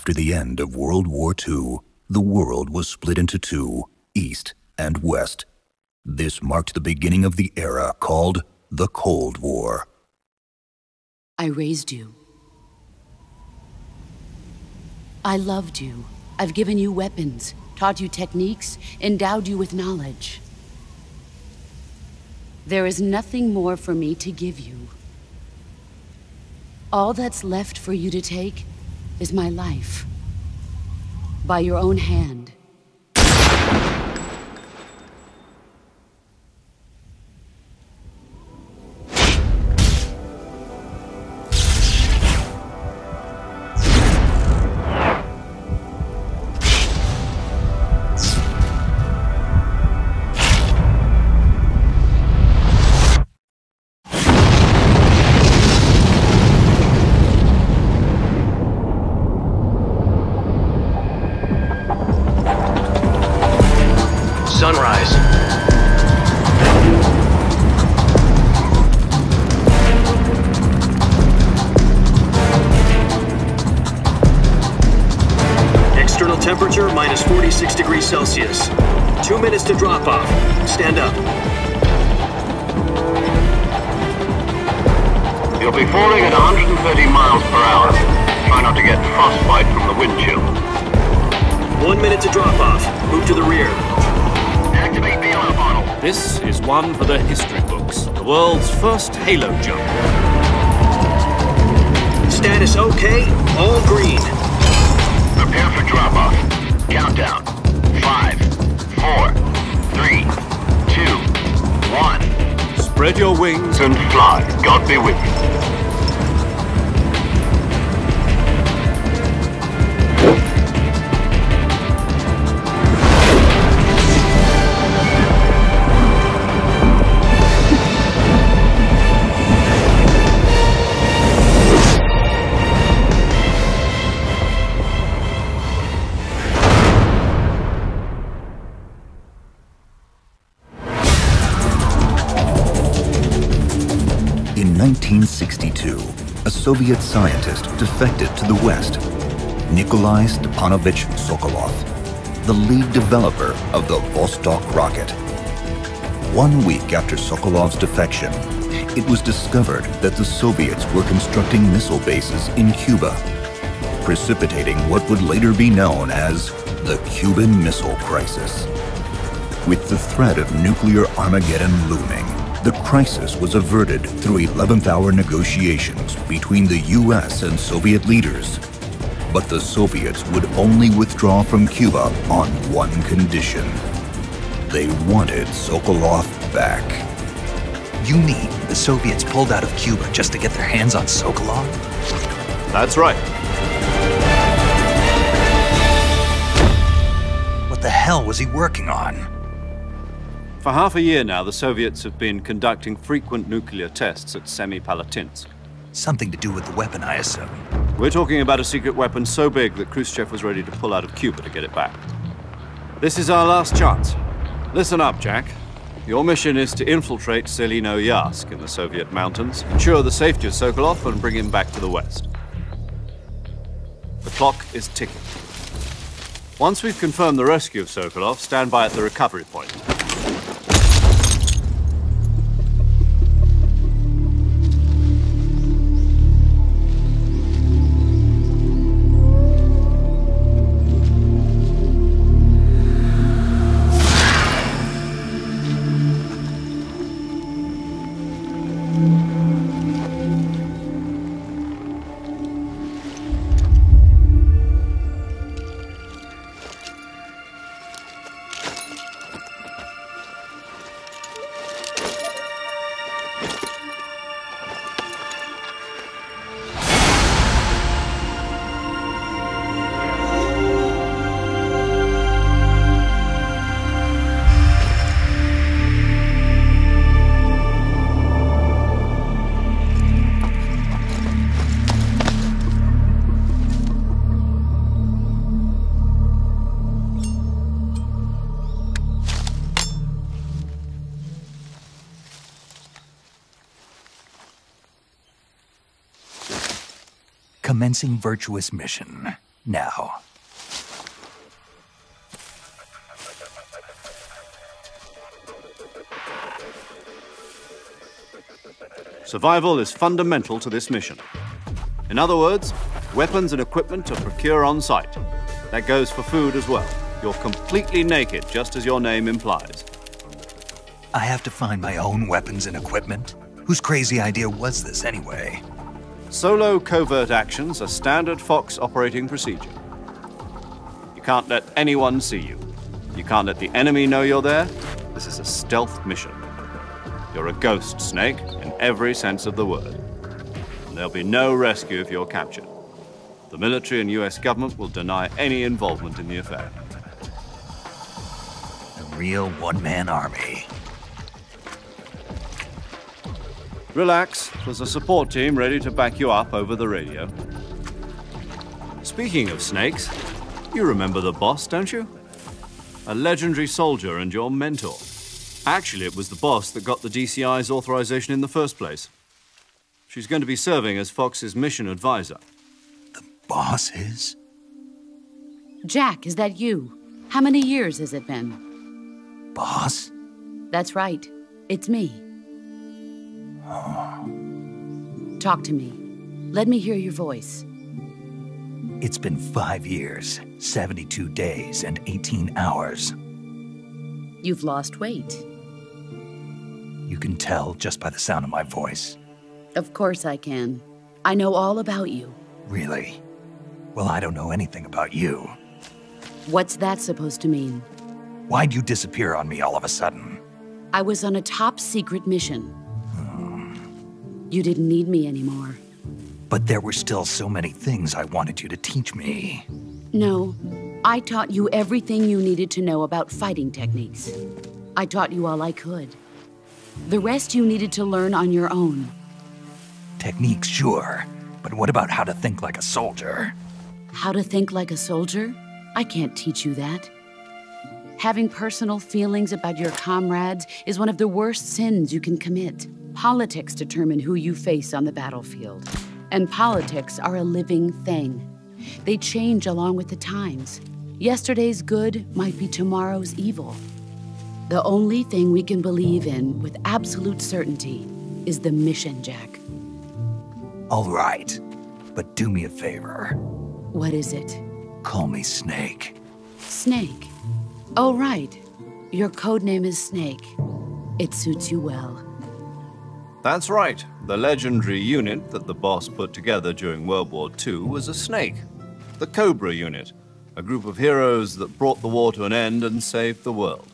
After the end of World War II, the world was split into two, East and West. This marked the beginning of the era called the Cold War. I raised you. I loved you. I've given you weapons, taught you techniques, endowed you with knowledge. There is nothing more for me to give you. All that's left for you to take is my life. By your own hand. Sunrise. External temperature minus 46 degrees Celsius. 2 minutes to drop off. Stand up. You'll be falling at 130 miles per hour. Try not to get frostbite from the wind chill. 1 minute to drop off. Move to the rear. Activate the alarm model. This is one for the history books. The world's first halo jump. Status okay. All green. Prepare for drop-off. Countdown. 5, 4, 3, 2, 1. Spread your wings And fly. God be with you. In 1962, a Soviet scientist defected to the West, Nikolai Stepanovich Sokolov, the lead developer of the Vostok rocket. 1 week after Sokolov's defection, it was discovered that the Soviets were constructing missile bases in Cuba, precipitating what would later be known as the Cuban Missile Crisis. With the threat of nuclear Armageddon looming, the crisis was averted through 11th-hour negotiations between the US and Soviet leaders. But the Soviets would only withdraw from Cuba on one condition. They wanted Sokolov back. You mean the Soviets pulled out of Cuba just to get their hands on Sokolov? That's right. What the hell was he working on? For half a year now, the Soviets have been conducting frequent nuclear tests at Semipalatinsk. Something to do with the weapon, I assume. We're talking about a secret weapon so big that Khrushchev was ready to pull out of Cuba to get it back. This is our last chance. Listen up, Jack. Your mission is to infiltrate Selino-Yarsk in the Soviet mountains, ensure the safety of Sokolov, and bring him back to the West. The clock is ticking. Once we've confirmed the rescue of Sokolov, stand by at the recovery point. Commencing Virtuous mission. now. Survival is fundamental to this mission. In other words, weapons and equipment to procure on site. That goes for food as well. You're completely naked, just as your name implies. I have to find my own weapons and equipment? Whose crazy idea was this anyway? Solo covert actions are standard Fox operating procedure. You can't let anyone see you. You can't let the enemy know you're there. This is a stealth mission. You're a ghost, Snake, in every sense of the word. And there'll be no rescue if you're captured. The military and US government will deny any involvement in the affair. A real one-man army. Relax, there's a support team ready to back you up over the radio. Speaking of snakes, you remember the boss, don't you? A legendary soldier and your mentor. Actually, it was the boss that got the DCI's authorization in the first place. She's going to be serving as Fox's mission advisor. The boss is? Jack, is that you? How many years has it been? Boss? That's right. It's me. Talk to me. Let me hear your voice. It's been 5 years, 72 days, and 18 hours. You've lost weight. You can tell just by the sound of my voice. Of course I can. I know all about you. Really? Well, I don't know anything about you. What's that supposed to mean? Why'd you disappear on me all of a sudden? I was on a top-secret mission. You didn't need me anymore. But there were still so many things I wanted you to teach me. No, I taught you everything you needed to know about fighting techniques. I taught you all I could. The rest you needed to learn on your own. Techniques, sure. But what about how to think like a soldier? How to think like a soldier? I can't teach you that. Having personal feelings about your comrades is one of the worst sins you can commit. Politics determine who you face on the battlefield. And politics are a living thing. They change along with the times. Yesterday's good might be tomorrow's evil. The only thing we can believe in with absolute certainty is the mission, Jack. All right, but do me a favor. What is it? Call me Snake. Snake? Oh, right. Your codename is Snake. It suits you well. That's right. The legendary unit that the boss put together during World War II was a snake. The Cobra unit. A group of heroes that brought the war to an end and saved the world.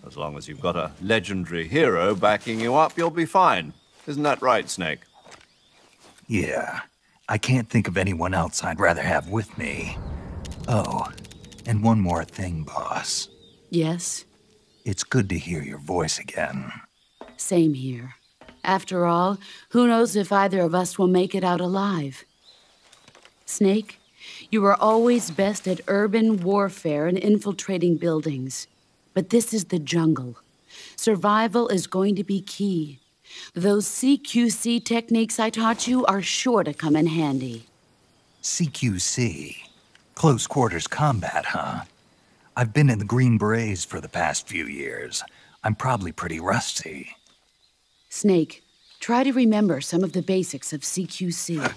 As long as you've got a legendary hero backing you up, you'll be fine. Isn't that right, Snake? Yeah. I can't think of anyone else I'd rather have with me. Oh, and one more thing, boss. Yes? It's good to hear your voice again. Same here. After all, who knows if either of us will make it out alive? Snake, you are always best at urban warfare and infiltrating buildings. But this is the jungle. Survival is going to be key. Those CQC techniques I taught you are sure to come in handy. CQC? Close quarters combat, huh? I've been in the Green Berets for the past few years. I'm probably pretty rusty. Snake, try to remember some of the basics of CQC.